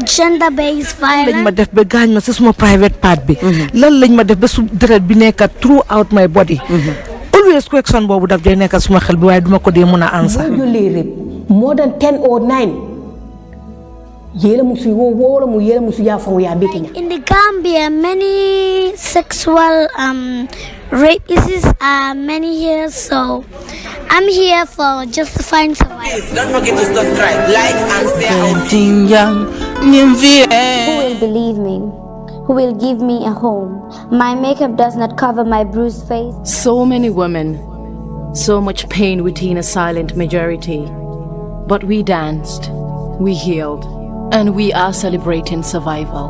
gender-based lañ ma violence. def ba gaañ ma si suma private part bi lan lañ ma def ba su deret bi nekk throughout my body always question boobu daf day nekk suma xel bi waaye duma ko dee mën a answer more than 10 or 9 yela musu wo mu yela musu ya fa ya betinya. In the Gambia, many sexual rape cases are many here, so I'm here for justifying survival. Don't forget to subscribe, like and share. Who will believe me? Who will give me a home? My makeup does not cover my bruised face. So many women, so much pain within a silent majority. But we danced, we healed, and we are celebrating survival.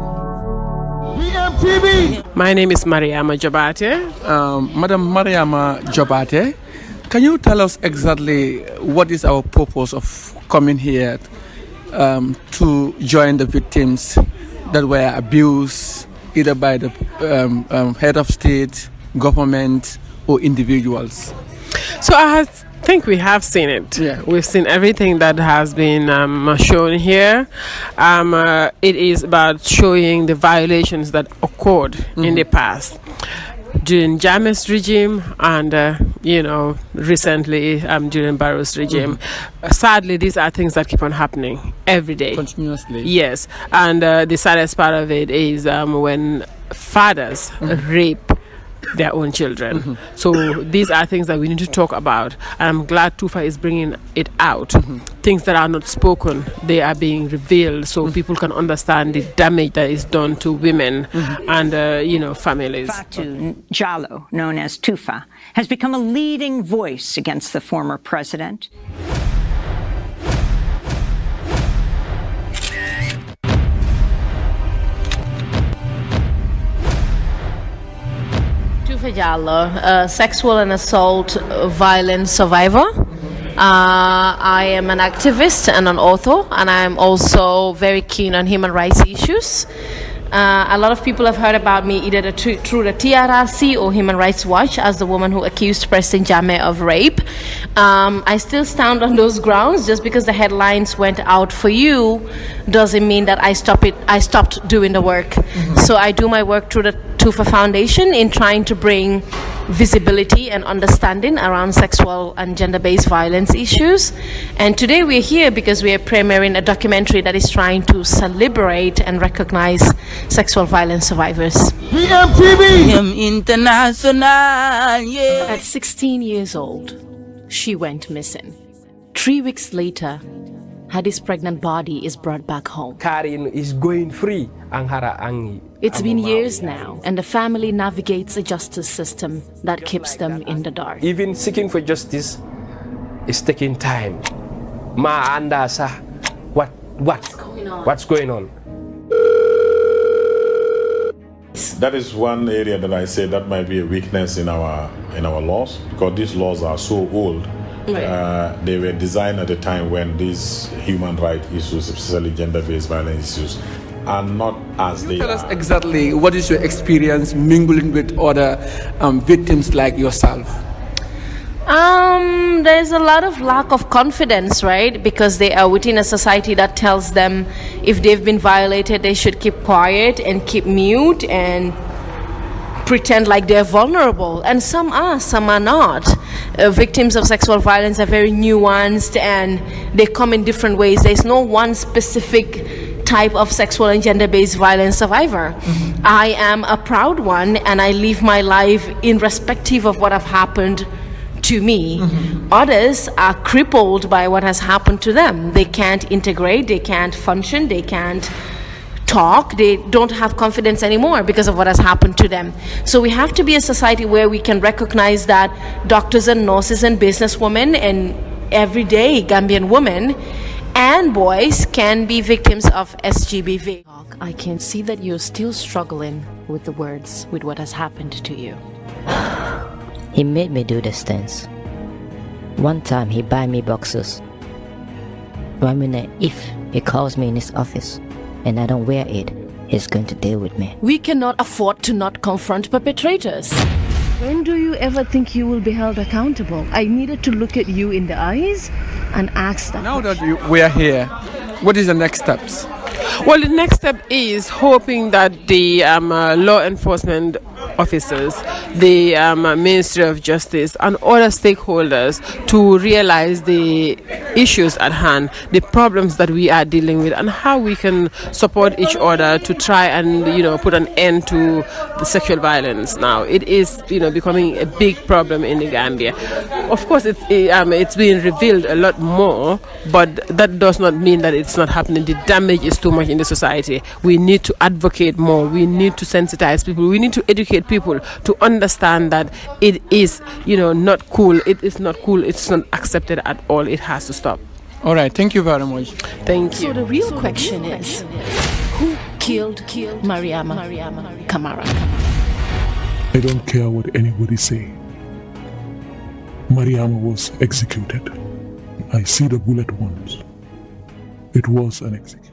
My name is Mariama Jobate. Madam Mariama Jobate, can you tell us exactly what is our purpose of coming here to join the victims that were abused either by the head of state, government, or individuals? So I think we have seen it. Yeah. We've seen everything that has been shown here. It is about showing the violations that occurred in the past during Jammeh's regime and, recently during Barrow's regime. Sadly, these are things that keep on happening every day. Continuously. Yes. And the saddest part of it is when fathers rape their own children. So these are things that we need to talk about, and I'm glad Tufa is bringing it out. Things that are not spoken, they are being revealed so people can understand the damage that is done to women and families. Fatu Jallow, known as Tufa, has become a leading voice against the former president. Jallo, a sexual and assault violence survivor. I am an activist and an author, and I'm also very keen on human rights issues. A lot of people have heard about me either through the TRRC or Human Rights Watch as the woman who accused President Jammeh of rape. I still stand on those grounds. Just because the headlines went out for you doesn't mean that I stopped doing the work. So I do my work through the Tufa Foundation in trying to bring visibility and understanding around sexual and gender-based violence issues. And today we're here because we are premiering a documentary that is trying to celebrate and recognize sexual violence survivors. At 16 years old, she went missing. 3 weeks later, Hadi's pregnant body is brought back home. Karin is going free. It's been years now, and the family navigates a justice system that keeps them in the dark. Even seeking for justice is taking time. What's going on? That is one area that I say that might be a weakness in our laws, because these laws are so old. Right. They were designed at a time when these human rights issues, especially gender-based violence issues, are not as they are. Tell us exactly what is your experience mingling with other victims like yourself? There's a lot of lack of confidence, right? Because they are within a society that tells them if they've been violated, they should keep quiet and keep mute and pretend like they're vulnerable. And some are not. Victims of sexual violence are very nuanced and they come in different ways. There's no one specific type of sexual and gender-based violence survivor. I am a proud one, and I live my life irrespective of what have happened to me. Others are crippled by what has happened to them. They can't integrate, they can't function, they can't talk, they don't have confidence anymore because of what has happened to them. So we have to be a society where we can recognize that doctors and nurses and businesswomen and everyday Gambian women and boys can be victims of SGBV. I can see that you're still struggling with the words, with what has happened to you. He made me do the stunts. One time he buy me boxers. One minute, if he calls me in his office and I don't wear it, he's going to deal with me. We cannot afford to not confront perpetrators. When do you ever think you will be held accountable? I needed to look at you in the eyes and ask that. Now that we are here, what is the next steps? Well, the next step is hoping that the law enforcement officers, the Ministry of Justice, and other stakeholders to realize the issues at hand, the problems that we are dealing with, and how we can support each other to try and put an end to the sexual violence. Now it is becoming a big problem in the Gambia. Of course, it's being revealed a lot more, but that does not mean that it's not happening. The damage is too much in the society. We need to advocate more. We need to sensitize people. We need to educate people to understand that it is, not cool. It is not cool. It's not accepted at all. It has to stop. All right. Thank you very much. Thank you. So the real question is, who killed Mariama Kamara? I don't care what anybody say. Mariama was executed. I see the bullet wounds. It was an execution.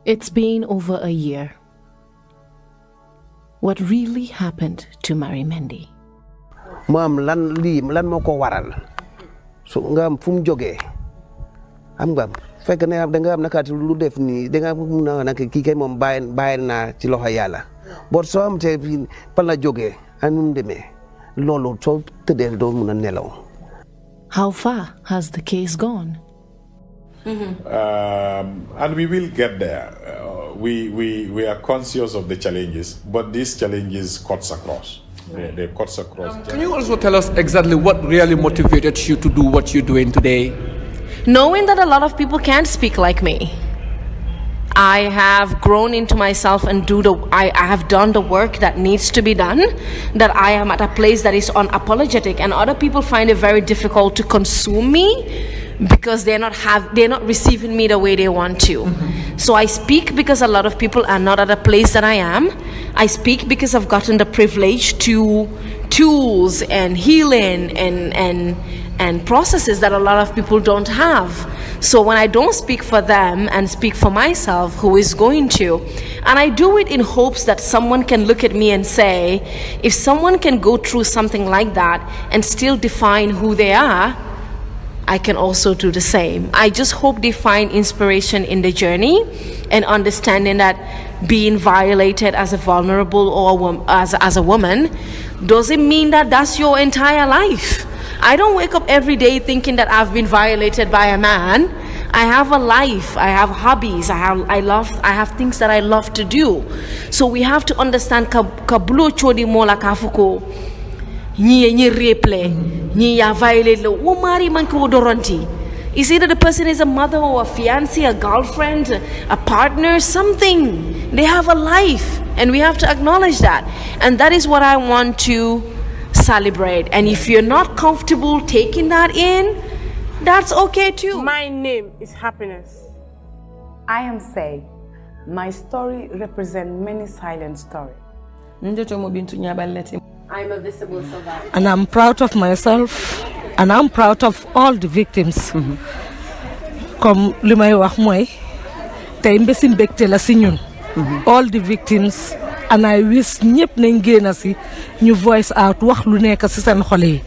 It's been over a year. What really happened to Mari Mendy? Mam lan moko waral. So ngam fum joge. Am ngam fekk ne da nga am nakati lu def ni da nga mëna nak ki kay mom bayen na ci loxo yalla. Bor so am te pan la joge anum demé. Lolo so tedel do mëna nelaw. How far has the case gone? And we will get there. We are conscious of the challenges, but these challenges cuts across. They cuts across. Can you also tell us exactly what really motivated you to do what you're doing today? Knowing that a lot of people can't speak like me. I have grown into myself and I have done the work that needs to be done, that I am at a place that is unapologetic, and other people find it very difficult to consume me because they're not receiving me the way they want to. So I speak because a lot of people are not at a place that I am. I speak because I've gotten the privilege to tools and healing and processes that a lot of people don't have. So when I don't speak for them and speak for myself, who is going to? And I do it in hopes that someone can look at me and say, if someone can go through something like that and still define who they are, I can also do the same. I just hope they find inspiration in the journey and understanding that being violated as a vulnerable or as a woman doesn't mean that that's your entire life. I don't wake up every day thinking that I've been violated by a man. I have a life, I have hobbies, I have things that I love to do. So we have to understand kablo chodi mola kafuko ni replay ni ya violate lo mari man ko doronti. Is either the person is a mother or a fiancé, a girlfriend, a partner, something. They have a life and we have to acknowledge that. And that is what I want to celebrate. And if you're not comfortable taking that in, that's okay too. My name is Happiness. I am Say. My story represents many silent stories. I'm a visible survivor. And I'm proud of myself, and I'm proud of all the victims. Comme li may wax moy tay mbessi mbekté la ci ñun. All the victims, and I wish ñepp nañ gëna ci ñu voice out wax lu nekk ci seen xol yi.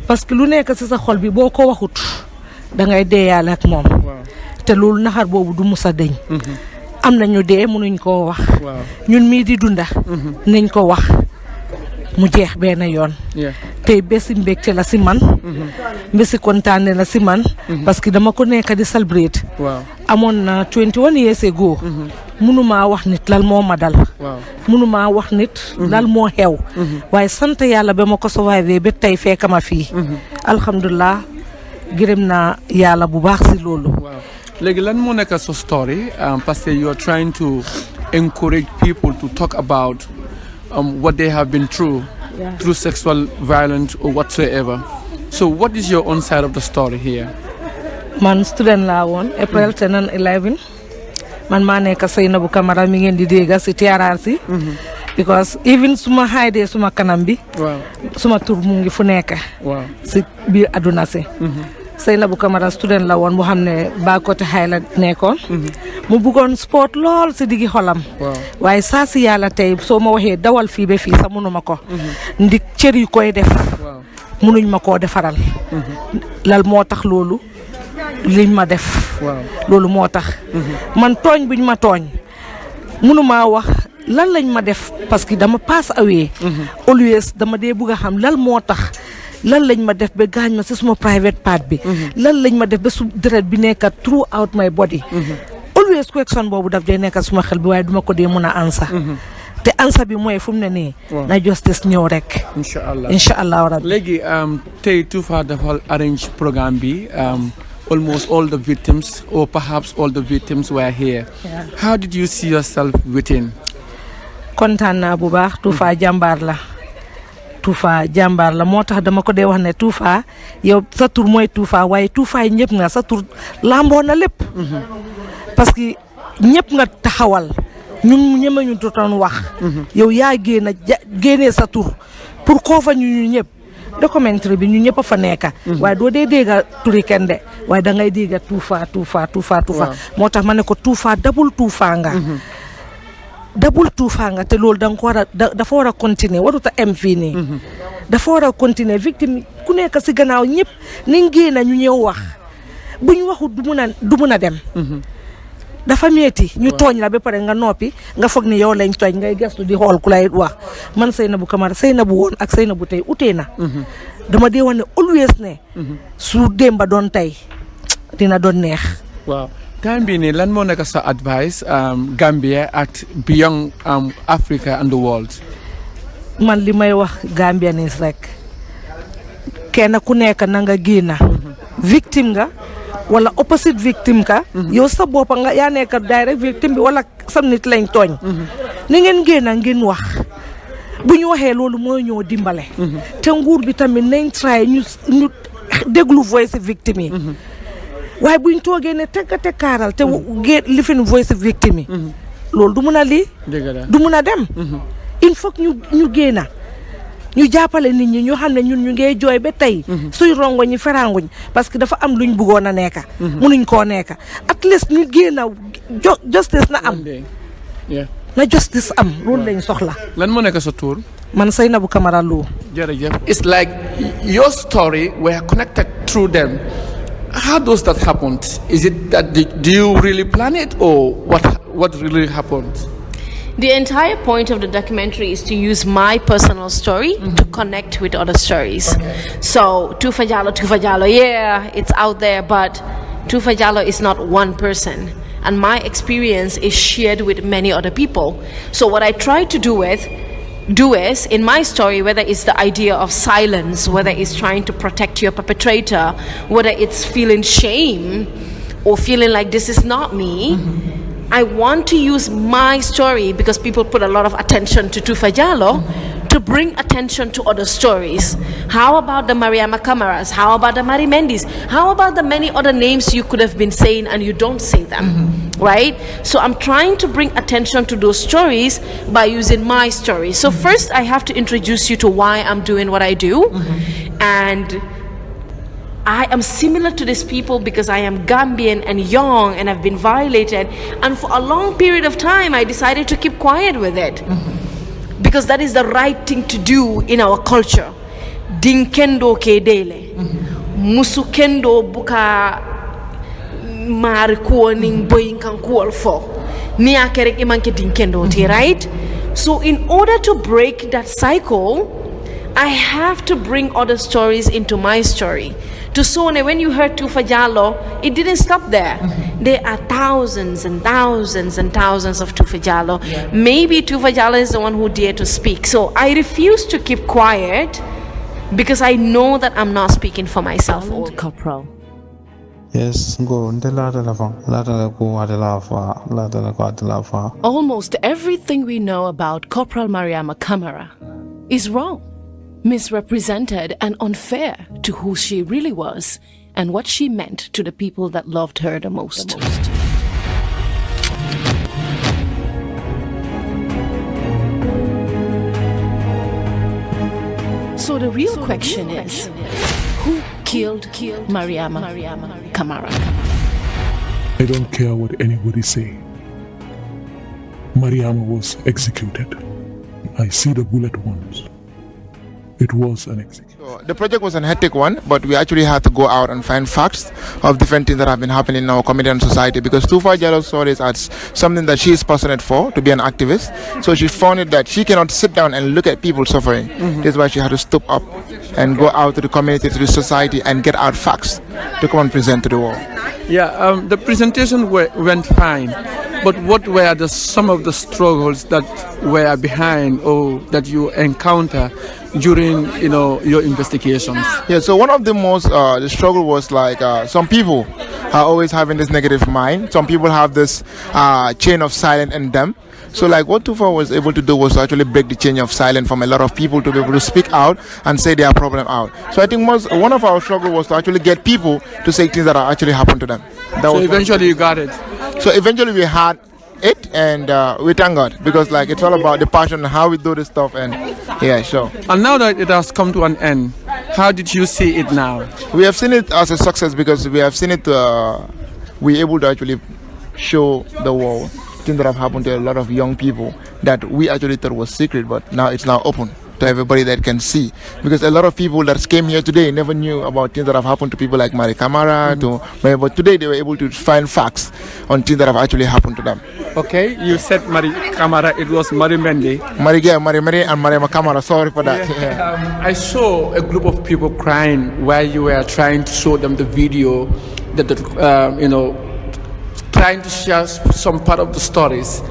Parce que lu nekk ci sa xol bi boko waxut da ngay déyal ak mom. Té loolu naxar bobu du musa deñ. Am nañu dé mënuñ ko wax. Ñun mi di dunda nañ ko wax. Mu jeex benn yoon. Tey bési mbégte la si man. Bési kontaane la si man. Parce que dama ko nekk di celebrate. Amoon na 21 years ago. Mënuma wax nit lal moo ma dal. Mënuma wax nit lal moo xew. Waaye sant yàlla ba ma ko survive ba tey fekk ma fii. Alhamdulillah gërëm naa yàlla bu baax si loolu. Léegi lan moo nekk sa story parce que you are trying to encourage people to talk about what they have been through sexual violence or whatsoever. So what is your own side of the story here? Man student la woon April 10 and 11. Man maa nekk Sainabou Camara mi ngeen di dégg ci TRRC. Because even suma hide suma kanam bi. Suma tur mu ngi fu nekk. Ci biir aduna si. Sainabou Camara student la woon mu xam ne ba côté xay la nekkoon. Mu bëggoon sport lool ci digi xolam. Waaye saa si yàlla tey soo ma waxee dawal fii ba fii sax mënuma ko. Ndik cër yu koy def. Mënuñ ma koo defaral. Lal moo tax loolu liñ ma def loolu moo tax man tooñ buñ ma tooñ mënuma wax lan lañ ma def parce que dama pass away always dama dee bëgg a xam lan moo tax lan lañ ma def ba gaañ ma si suma private part bi lan lañ ma def ba su deret bi nekka throughout my body always question boobu daf dee nekka suma xel bi waaye duma ko dee mën a ansa te ansa bi mooy fu mu ne nii na justice ñëw rek incha allah rabbi léegi tey Tufa dafa arrange programme bi almost all the victims or perhaps all the victims were here. How did you see yourself within? kontaan naa bu baax Tufa jàmbaar la Tufa jàmbaar la moo tax dama ko dee wax ne Tufa yow sa tur mooy Tufa waaye Tufa yi ñëpp nga sa tur lamboo na lépp parce que ñëpp nga taxawal ñun ñeme ñu doon wax yow yaa génnee sa tur pour koo fa ñu ñëpp documentaire bi ñu ñëpp a fa nekka waaye doo dee dégga turi kenn de waaye da ngay dégga Tufa moo tax ma ne ko Tufa dabul Tufa nga dabul Tufa nga te loolu da nga ko war a dafa war a continuer warut a em fii nii dafa war a continuer victime ku nekk si gannaaw ñëpp niñ génn ñu ñëw wax buñ waxut du mun a dem dafa metti ñu tooñ la ba pare nga noppi nga foog ni yow lañ tooñ ngay gestu di xool ku lay wax man Sainabou Camara Sainabou woon ak Sainabou tey utee na dama dee wax ne always ne su démba doon tey dina doon neex waaw time bi nii lan moo nekk sa advice Gambia at beyond Africa and the world man li may wax Gambianis rek kenn ku nekk na nga génna victime nga wala opposite victime ka yow sa boppa nga yaa nekk direct victime bi wala sam nit lañ tooñ ni ngeen génna ngeen wax bu ñu waxee loolu mooy ñoo dimbale te nguur bi tamit nañ try ñu déglu voice victime yi waaye buñ toogee ne teggate kaaral te lifin voice victime yi loolu du mun a lii du mun a dem il faut que ñu génna ñu jàppale nit ñi ñu xam ne ñun ñu ngey jooy ba tey suy rongo ñi feranguñ parce que dafa am luñ bëggoon a nekka munuñ koo nekka at least ñu génna justice na am na justice am loolu lañ soxla lan moo nekk sa tur man Sainabou Camara Lo jërëjëf it's like your story were connected through them. How does that happen? Is it that do you really plan it or what really happened? The entire point of the documentary is to use my personal story to connect with other stories. So Tufa Jallow, yeah, it's out there, but Tufa Jallow is not one person. And my experience is shared with many other people. So what I try to do is in my story, whether it's the idea of silence, whether it's trying to protect your perpetrator, whether it's feeling shame or feeling like this is not me, I want to use my story because people put a lot of attention to Tufa Jallow to bring attention to other stories. How about the Mariama Camaras? How about the Mari Mendis? How about the many other names you could have been saying and you don't say them, right? So I'm trying to bring attention to those stories by using my story. So first I have to introduce you to why I'm doing what I do. And I am similar to these people because I am Gambian and young and I've been violated. And for a long period of time, I decided to keep quiet with it. Because that is the right thing to do in our culture. Dinkendo ke dele. Musu kendo buka mariko ning boyin kan kuol fo. Ni akerek imanke dinkendo te, right? So in order to break that cycle, I have to bring other stories into my story. To so when you heard Tufa Jallow, it didn't stop there. There are thousands and thousands and thousands of Tufa Jallow. Maybe Tufa Jallow is the one who dared to speak. So I refuse to keep quiet because I know that I'm not speaking for myself. Corporal. Yes, go. Almost everything we know about Corporal Mariama Camara is wrong, misrepresented and unfair to who she really was and what she meant to the people that loved her the most. So the real question is, who killed Mariama Camara? I don't care what anybody say. Mariama was executed. I see the bullet wounds. It was an execution. The project was an hectic one, but we actually had to go out and find facts of different things that have been happening in our community and society, because Tufa Jallow saw this as something that she is passionate for, to be an activist. So she found it that she cannot sit down and look at people suffering. That's why she had to step up and go out to the community, to the society, and get out facts to come and present to the world. Yeah, the presentation went fine, but what were some of the struggles that were behind or that you encounter during your investigations? Yeah, so one of the most the struggle was like some people are always having this negative mind. Some people have this chain of silence in them. So like what Tufa was able to do was to actually break the chain of silence from a lot of people to be able to speak out and say their problem out. So I think one of our struggle was to actually get people to say things that are actually happened to them. So eventually you got it. So eventually we had it, and we thank God, because like it's all about the passion and how we do this stuff, and yeah, sure. And now that it has come to an end, how did you see it now? We have seen it as a success, because we have seen it we're able to actually show the world things that have happened to a lot of young people that we actually thought was secret, but now it's now open to everybody that can see, because a lot of people that came here today never knew about things that have happened to people like Mari Kamara, but today they were able to find facts on things that have actually happened to them. Okay, you said Mari Kamara, it was Mari Mende. Mari and Mari Kamara, sorry for that. Yeah. I saw a group of people crying while you were trying to show them the video that trying to share some part of the stories.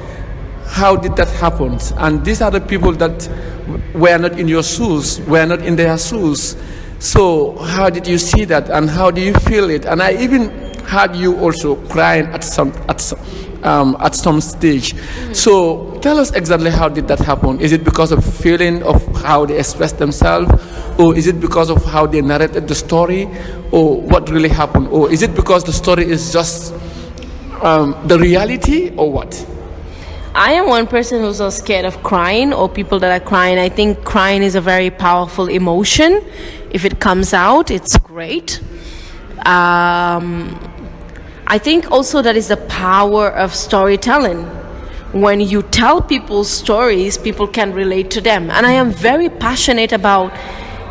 How did that happen? And these are the people that were not in your shoes, were not in their shoes. So how did you see that, and how do you feel it? And I even heard you also crying at some stage. So tell us exactly how did that happen? Is it because of feeling of how they expressed themselves, or is it because of how they narrated the story, or what really happened, or is it because the story is just the reality, or what? I am one person who's so scared of crying, or people that are crying. I think crying is a very powerful emotion. If it comes out, it's great. I think also that is the power of storytelling. When you tell people stories, people can relate to them. And I am very passionate about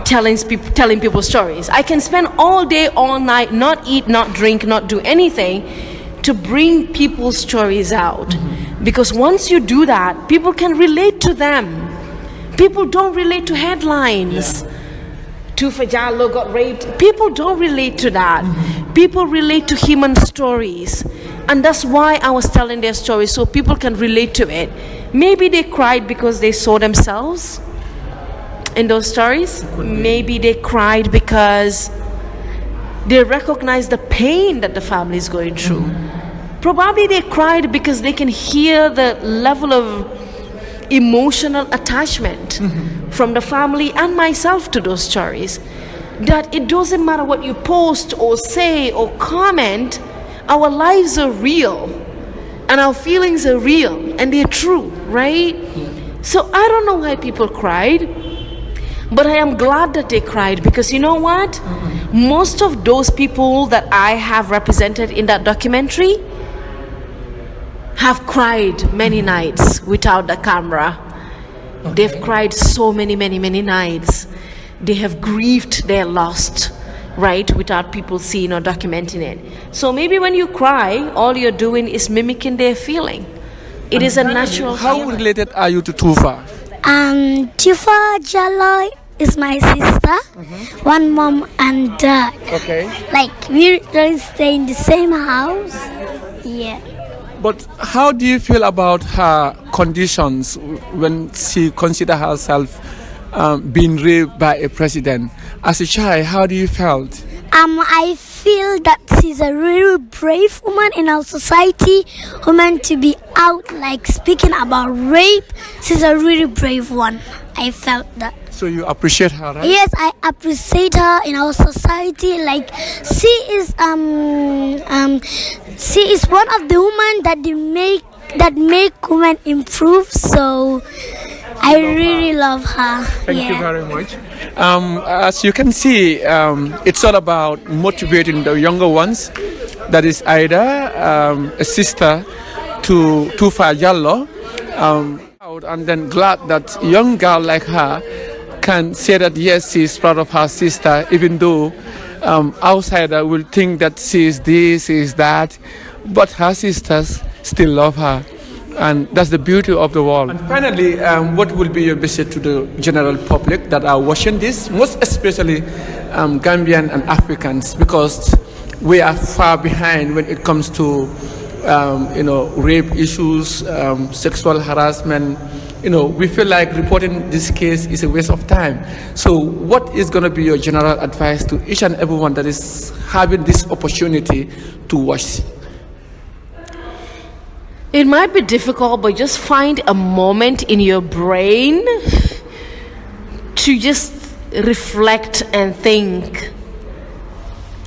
telling people stories. I can spend all day, all night, not eat, not drink, not do anything to bring people's stories out. Because once you do that, people can relate to them. People don't relate to headlines. Tufa Jallow got raped. People don't relate to that. People relate to human stories. And that's why I was telling their stories, so people can relate to it. Maybe they cried because they saw themselves in those stories. Maybe they cried because they recognize the pain that the family is going through. Probably they cried because they can hear the level of emotional attachment from the family and myself to those stories. That it doesn't matter what you post or say or comment, our lives are real and our feelings are real and they're true, right? So I don't know why people cried, but I am glad that they cried, because you know what? Most of those people that I have represented in that documentary have cried many nights without the camera. They've cried so many nights. They have grieved their loss, right, without people seeing or documenting it. So maybe when you cry, all you're doing is mimicking their feeling. It is a natural feeling. How related are you to Tufa? Tufa Jallow is my sister, one mom and dad. Okay. Like we really stay in the same house. Yeah. But how do you feel about her conditions when she considers herself being raped by a president? As a child, how do you felt? I feel that she's a really brave woman in our society. Woman to be out like speaking about rape. She's a really brave one. I felt that. So you appreciate her, right? Yes, I appreciate her in our society. Like she is one of the women that make women improve. So I really love her. Thank you very much. As you can see, it's all about motivating the younger ones. That is Ida, a sister to Tufa Jallow, and then glad that young girl like her can say that yes, she is proud of her sister, even though outsider will think that she is this, she is that, but her sisters still love her. And that's the beauty of the world. And finally, what will be your message to the general public that are watching this, most especially Gambian and Africans, because we are far behind when it comes to rape issues, sexual harassment. We feel like reporting this case is a waste of time. So what is going to be your general advice to each and everyone that is having this opportunity to watch? It might be difficult, but just find a moment in your brain to just reflect and think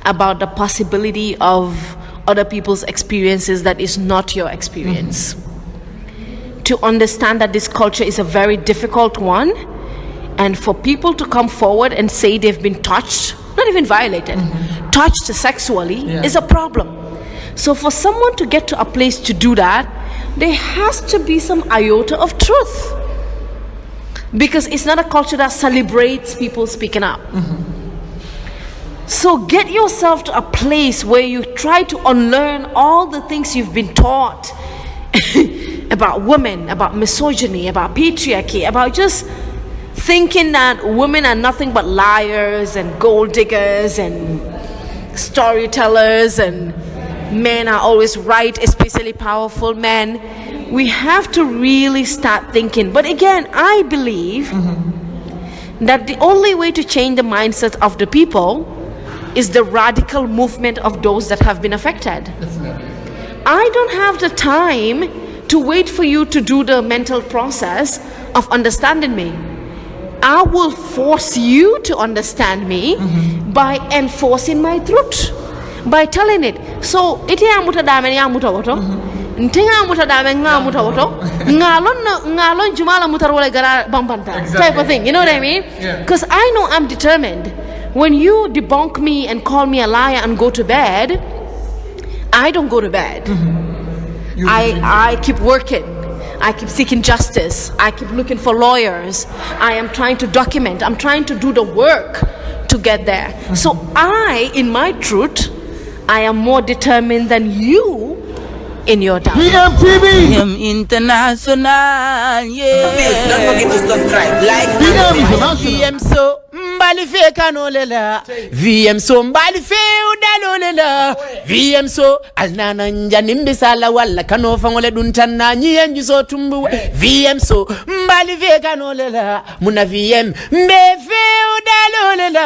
about the possibility of other people's experiences that is not your experience. To understand that this culture is a very difficult one, and for people to come forward and say they've been touched, not even violated, touched sexually is a problem. So for someone to get to a place to do that, there has to be some iota of truth, because it's not a culture that celebrates people speaking up. So get yourself to a place where you try to unlearn all the things you've been taught about women, about misogyny, about patriarchy, about just thinking that women are nothing but liars and gold diggers and storytellers, and men are always right, especially powerful men. We have to really start thinking. But again, I believe that the only way to change the mindset of the people is the radical movement of those that have been affected. I don't have the time to wait for you to do the mental process of understanding me. I will force you to understand me by enforcing my truth, by telling it. So, iti amuta dame ya muta woto. Ntinga amuta dame nga muta woto. Ngalon jumala muta role gara bambanta. Type of thing. You know what I mean? Because I know I'm determined. When you debunk me and call me a liar and go to bed, I don't go to bed. I keep working. I keep seeking justice. I keep looking for lawyers. I am trying to document. I'm trying to do the work to get there. So in my truth, I am more determined than you in your doubt. VM International, yeah. Please don't forget to subscribe, like, VM so mbali fe kanolela. VM so mbali fe udalolela. VM so alnana njani mbisala wala kanofa ngole duntana nyienju so tumbu. VM so mbali fe kanolela. Muna VM mbefe udalolela.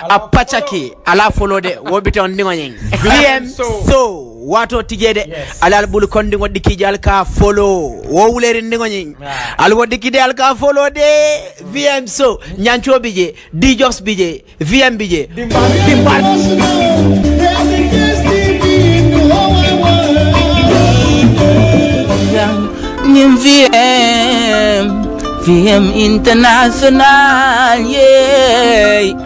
Apachaki ala follow de wobite on dingo nyeng. VM so wato tijede alal bul kondi ngodi kijal ka follow wo wuleri ndingo nyi al wodi kidal ka follow de VM so nyancho bije dijos bije VM bije dimbal VM International, yeah.